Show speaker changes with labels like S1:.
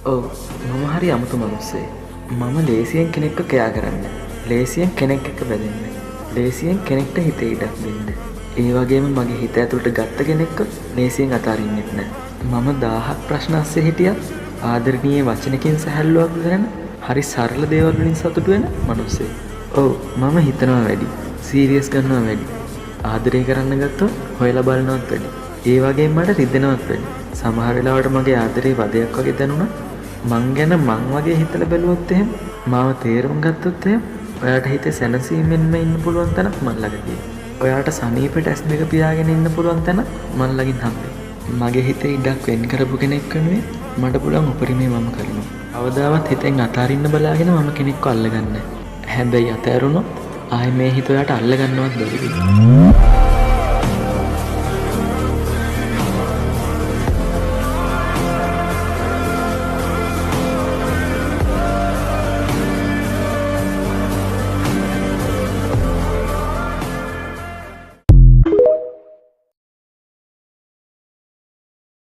S1: ඔව් මම හරි අමුතු මිනිස්සෙක්. මම ලේසියෙන් කෙනෙක්ව කෑ කරන්නේ. ලේසියෙන් කෙනෙක් එක්ක බැඳෙන්නේ. ලේසියෙන් කෙනෙක්ට හිතේ ඉඩක් දෙන්නේ. ඒ වගේම මගේ හිත ඇතුළට ගත්ත කෙනෙක්ව ලේසියෙන් අතාරින්නෙත් නෑ. මම 1000ක් ප්‍රශ්න අස්සේ හිටියත් ආදරණීය වචනකින් සැහැල්ලුවක් දැන හරි සරල දේවල් වලින් සතුටු වෙන මිනිස්සෙක්. ඔව් මම හිතනවා වැඩි. සීරියස් ගන්නවා වැඩි. ආදරය කරන්න ගත්තොත් හොයලා බලනවත් වැඩි. ඒ වගේම මට රිදෙනවත් වැඩි. සමහර වෙලාවට මගේ ආදරේ වදයක් වගේ දැනුණා. මං ගැන මං වගේ හිතලා බැලුවොත් එහෙම මාව තේරුම් ගත්තොත් එහෙම ඔයාට හිතේ සැනසීමෙන්ම ඉන්න පුළුවන් තැනක් මන් ළඟ තියෙනවා. ඔයාට සනීපෙට ඇස් දෙක පියාගෙන ඉන්න පුළුවන් තැනක් මන් ළඟින් හම්බෙයි. මගේ හිතේ ඉඩක් වෙන් කරපු කෙනෙක් වෙනුවෙන් මට පුළුවන් උපරිමේ මම කරනවා. අවදාවත් හිතෙන් අතාරින්න බලාගෙන මම කෙනෙක්ව අල්ලගන්නේ නැහැ. හැබැයි අතෑරුණොත් ආයේ මේ හිත ඔයාට අල්ලගන්නවත් බැරි වෙයි.